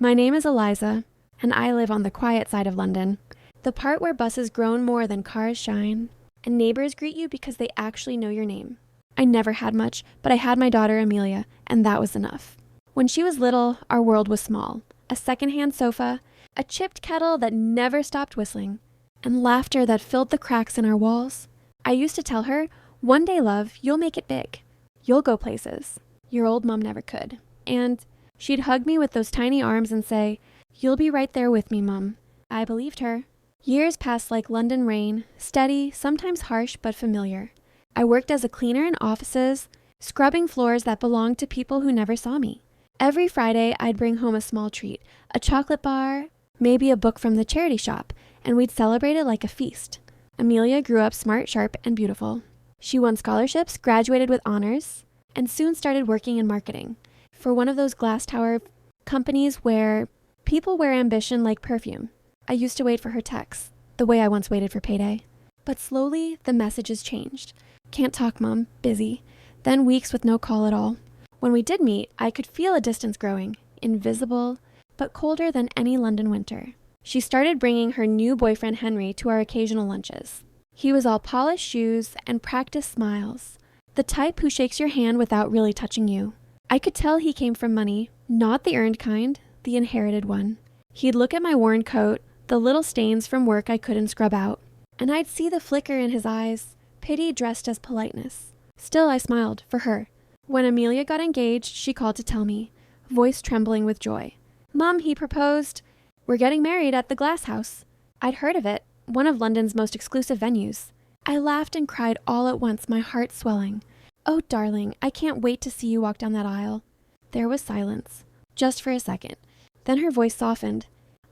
My name is Eliza, and I live on the quiet side of London, the part where buses groan more than cars shine, and neighbors greet you because they actually know your name. I never had much, but I had my daughter Amelia, and that was enough. When she was little, our world was small. A secondhand sofa, a chipped kettle that never stopped whistling, and laughter that filled the cracks in our walls. I used to tell her, "One day, love, you'll make it big. You'll go places. Your old mom never could." And she'd hug me with those tiny arms and say, "You'll be right there with me, Mum." I believed her. Years passed like London rain, steady, sometimes harsh, but familiar. I worked as a cleaner in offices, scrubbing floors that belonged to people who never saw me. Every Friday, I'd bring home a small treat, a chocolate bar, maybe a book from the charity shop, and we'd celebrate it like a feast. Amelia grew up smart, sharp, and beautiful. She won scholarships, graduated with honors, and soon started working in marketing for one of those glass tower companies where people wear ambition like perfume. I used to wait for her texts, the way I once waited for payday. But slowly, the messages changed. "Can't talk, Mom, busy." Then weeks with no call at all. When we did meet, I could feel a distance growing, invisible, but colder than any London winter. She started bringing her new boyfriend Henry to our occasional lunches. He was all polished shoes and practiced smiles, the type who shakes your hand without really touching you. I could tell he came from money, not the earned kind, the inherited one. He'd look at my worn coat, the little stains from work I couldn't scrub out, and I'd see the flicker in his eyes, pity dressed as politeness. Still, I smiled, for her. When Amelia got engaged, she called to tell me, voice trembling with joy. "Mom, he proposed. We're getting married at the Glass House." I'd heard of it, one of London's most exclusive venues. I laughed and cried all at once, my heart swelling. "Oh, darling, I can't wait to see you walk down that aisle." There was silence, just for a second. Then her voice softened.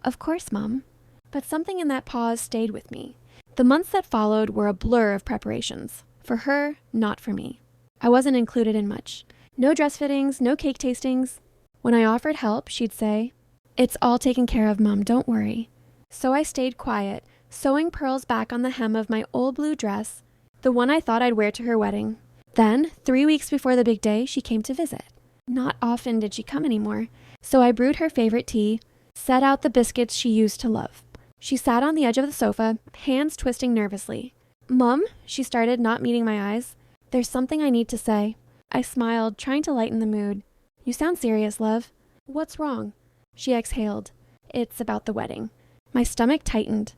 "Of course, Mom." But something in that pause stayed with me. The months that followed were a blur of preparations. For her, not for me. I wasn't included in much. No dress fittings, no cake tastings. When I offered help, she'd say, "It's all taken care of, Mom, don't worry." So I stayed quiet, sewing pearls back on the hem of my old blue dress, the one I thought I'd wear to her wedding. Then, 3 weeks before the big day, she came to visit. Not often did she come anymore, so I brewed her favorite tea, set out the biscuits she used to love. She sat on the edge of the sofa, hands twisting nervously. "Mum," she started, not meeting my eyes, "there's something I need to say." I smiled, trying to lighten the mood. "You sound serious, love." "What's wrong?" She exhaled. "It's about the wedding." My stomach tightened.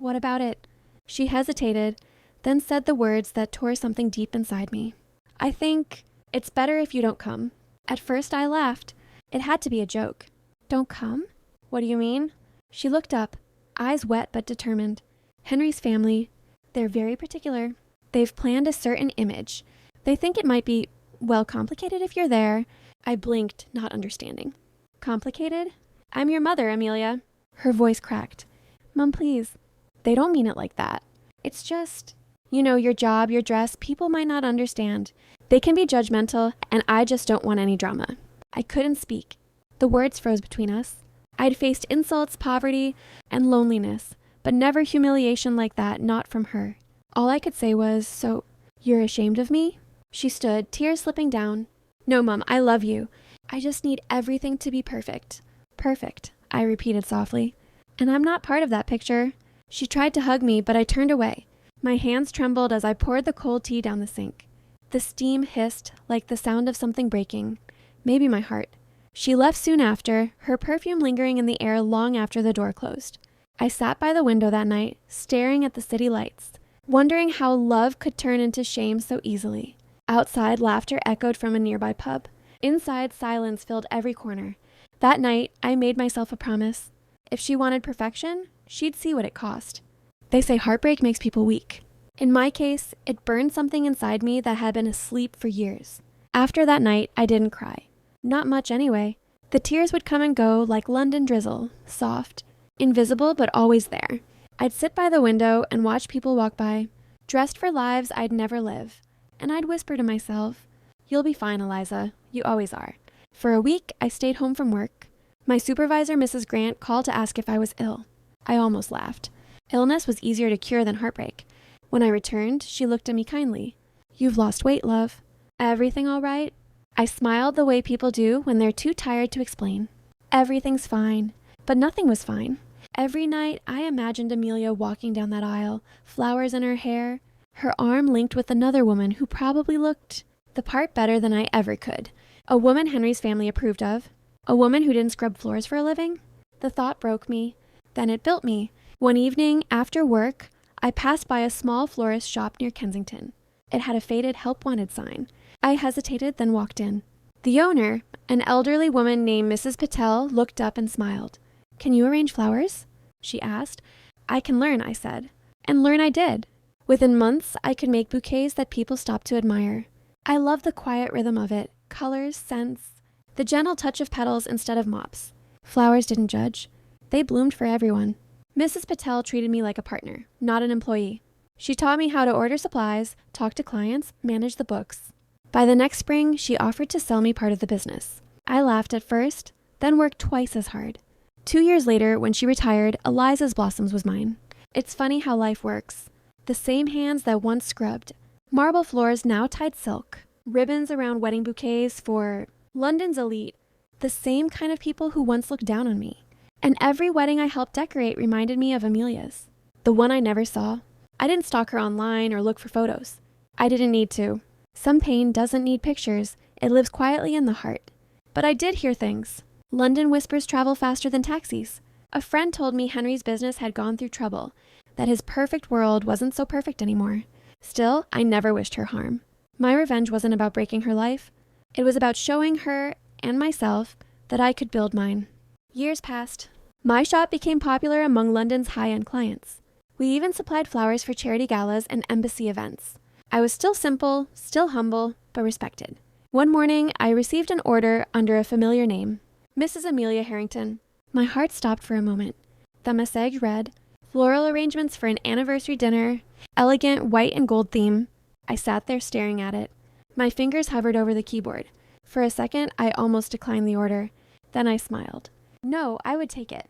"What about it?" She hesitated, then said the words that tore something deep inside me. "I think it's better if you don't come." At first I laughed. It had to be a joke. "Don't come?" "What do you mean?" She looked up, eyes wet but determined. "Henry's family, they're very particular. They've planned a certain image. They think it might be, well, complicated if you're there." I blinked, not understanding. "Complicated? I'm your mother, Amelia." Her voice cracked. "Mom, please." "They don't mean it like that. It's just, you know, your job, your dress, people might not understand. They can be judgmental, and I just don't want any drama." I couldn't speak. The words froze between us. I'd faced insults, poverty, and loneliness, but never humiliation like that, not from her. All I could say was, "So, you're ashamed of me?" She stood, tears slipping down. "No, Mom, I love you. I just need everything to be perfect." "Perfect," I repeated softly. "And I'm not part of that picture." She tried to hug me, but I turned away. My hands trembled as I poured the cold tea down the sink. The steam hissed, like the sound of something breaking. Maybe my heart. She left soon after, her perfume lingering in the air long after the door closed. I sat by the window that night, staring at the city lights, wondering how love could turn into shame so easily. Outside, laughter echoed from a nearby pub. Inside, silence filled every corner. That night, I made myself a promise. If she wanted perfection, she'd see what it cost. They say heartbreak makes people weak. In my case, it burned something inside me that had been asleep for years. After that night, I didn't cry. Not much anyway. The tears would come and go like London drizzle, soft, invisible but always there. I'd sit by the window and watch people walk by, dressed for lives I'd never live. And I'd whisper to myself, "You'll be fine, Eliza. You always are." For a week, I stayed home from work. My supervisor, Mrs. Grant, called to ask if I was ill. I almost laughed. Illness was easier to cure than heartbreak. When I returned, she looked at me kindly. "You've lost weight, love. Everything all right?" I smiled the way people do when they're too tired to explain. Everything's fine. But nothing was fine. Every night, I imagined Amelia walking down that aisle, flowers in her hair, her arm linked with another woman who probably looked the part better than I ever could. A woman Henry's family approved of. A woman who didn't scrub floors for a living. The thought broke me. Then it built me. One evening, after work, I passed by a small florist shop near Kensington. It had a faded help wanted sign. I hesitated, then walked in. The owner, an elderly woman named Mrs. Patel, looked up and smiled. "Can you arrange flowers?" she asked. "I can learn," I said. And learn I did. Within months, I could make bouquets that people stopped to admire. I love the quiet rhythm of it, colors, scents, the gentle touch of petals instead of mops. Flowers didn't judge. They bloomed for everyone. Mrs. Patel treated me like a partner, not an employee. She taught me how to order supplies, talk to clients, manage the books. By the next spring, she offered to sell me part of the business. I laughed at first, then worked twice as hard. 2 years later, when she retired, Eliza's blossoms was mine. It's funny how life works. The same hands that once scrubbed. Marble floors now tied silk. Ribbons around wedding bouquets for London's elite. The same kind of people who once looked down on me. And every wedding I helped decorate reminded me of Amelia's. The one I never saw. I didn't stalk her online or look for photos. I didn't need to. Some pain doesn't need pictures. It lives quietly in the heart. But I did hear things. London whispers travel faster than taxis. A friend told me Henry's business had gone through trouble, that his perfect world wasn't so perfect anymore. Still, I never wished her harm. My revenge wasn't about breaking her life. It was about showing her and myself that I could build mine. Years passed. My shop became popular among London's high-end clients. We even supplied flowers for charity galas and embassy events. I was still simple, still humble, but respected. One morning, I received an order under a familiar name, Mrs. Amelia Harrington. My heart stopped for a moment. The message read, "Floral arrangements for an anniversary dinner, elegant white and gold theme." I sat there staring at it. My fingers hovered over the keyboard. For a second, I almost declined the order. Then I smiled. No, I would take it.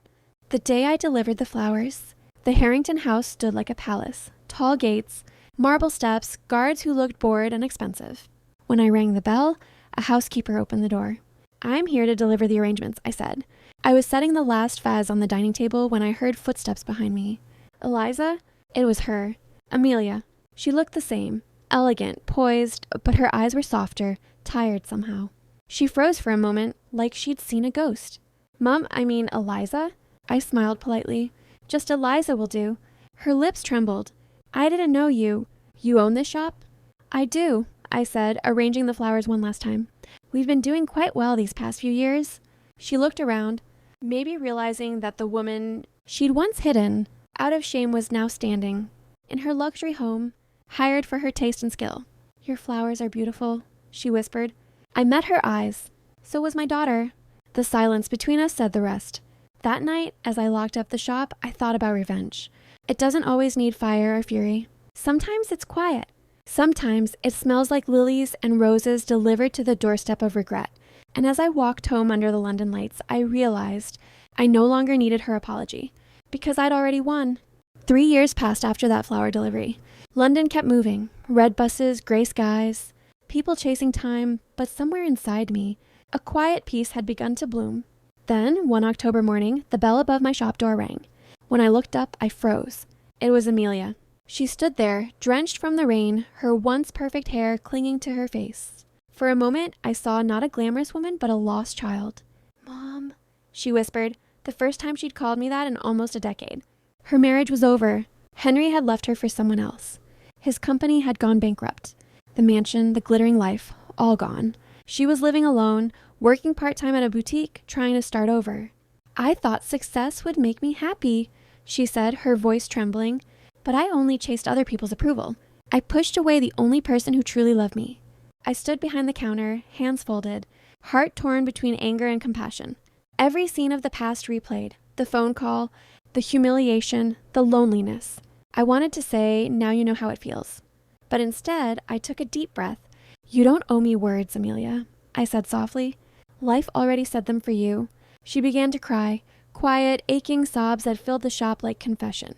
The day I delivered the flowers, the Harrington house stood like a palace. Tall gates, marble steps, guards who looked bored and expensive. When I rang the bell, a housekeeper opened the door. "I'm here to deliver the arrangements," I said. I was setting the last vase on the dining table when I heard footsteps behind me. Eliza? It was her. Amelia. She looked the same. Elegant, poised, but her eyes were softer, tired somehow. She froze for a moment, like she'd seen a ghost. Eliza? I smiled politely. "Just Eliza will do." Her lips trembled. "I didn't know you. You own this shop?" "I do," I said, arranging the flowers one last time. "We've been doing quite well these past few years." She looked around, maybe realizing that the woman she'd once hidden, out of shame, was now standing in her luxury home, hired for her taste and skill. "Your flowers are beautiful," she whispered. I met her eyes. So was my daughter. The silence between us said the rest. That night, as I locked up the shop, I thought about revenge. It doesn't always need fire or fury. Sometimes it's quiet. Sometimes it smells like lilies and roses delivered to the doorstep of regret. And as I walked home under the London lights, I realized I no longer needed her apology, because I'd already won. 3 years passed after that flower delivery. London kept moving. Red buses, gray skies, people chasing time, but somewhere inside me, a quiet peace had begun to bloom. Then, one October morning, the bell above my shop door rang. When I looked up, I froze. It was Amelia. She stood there, drenched from the rain, her once perfect hair clinging to her face. For a moment, I saw not a glamorous woman, but a lost child. "Mom," she whispered, the first time she'd called me that in almost a decade. Her marriage was over. Henry had left her for someone else. His company had gone bankrupt. The mansion, the glittering life, all gone. She was living alone, working part-time at a boutique, trying to start over. "I thought success would make me happy," she said, her voice trembling. But I only chased other people's approval. I pushed away the only person who truly loved me. I stood behind the counter, hands folded, heart torn between anger and compassion. Every scene of the past replayed, the phone call, the humiliation, the loneliness. I wanted to say, "Now you know how it feels." But instead, I took a deep breath. "You don't owe me words, Amelia," I said softly. "Life already said them for you." She began to cry, quiet, aching sobs that filled the shop like confession.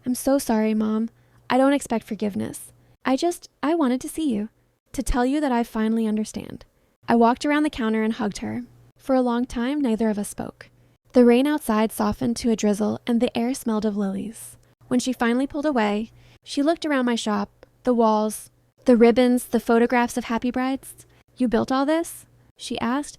"I'm so sorry, Mom. I don't expect forgiveness. I wanted to see you, to tell you that I finally understand." I walked around the counter and hugged her. For a long time, neither of us spoke. The rain outside softened to a drizzle, and the air smelled of lilies. When she finally pulled away, she looked around my shop, the walls, the ribbons, the photographs of happy brides. "You built all this?" she asked.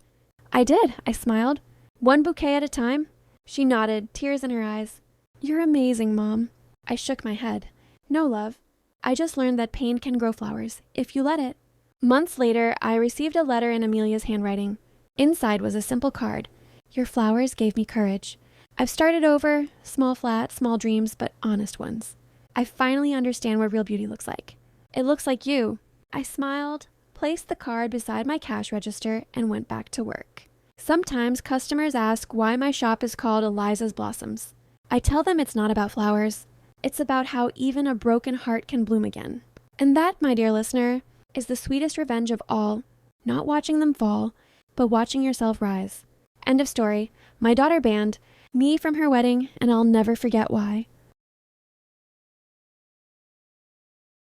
"I did," I smiled. "One bouquet at a time?" She nodded, tears in her eyes. "You're amazing, Mom." I shook my head. "No, love. I just learned that pain can grow flowers, if you let it." Months later, I received a letter in Amelia's handwriting. Inside was a simple card. "Your flowers gave me courage. I've started over, small flat, small dreams, but honest ones. I finally understand what real beauty looks like. It looks like you." I smiled, placed the card beside my cash register, and went back to work. Sometimes customers ask why my shop is called Eliza's Blossoms. I tell them it's not about flowers. It's about how even a broken heart can bloom again. And that, my dear listener, is the sweetest revenge of all, not watching them fall, but watching yourself rise. End of story. My daughter banned me from her wedding, and I'll never forget why.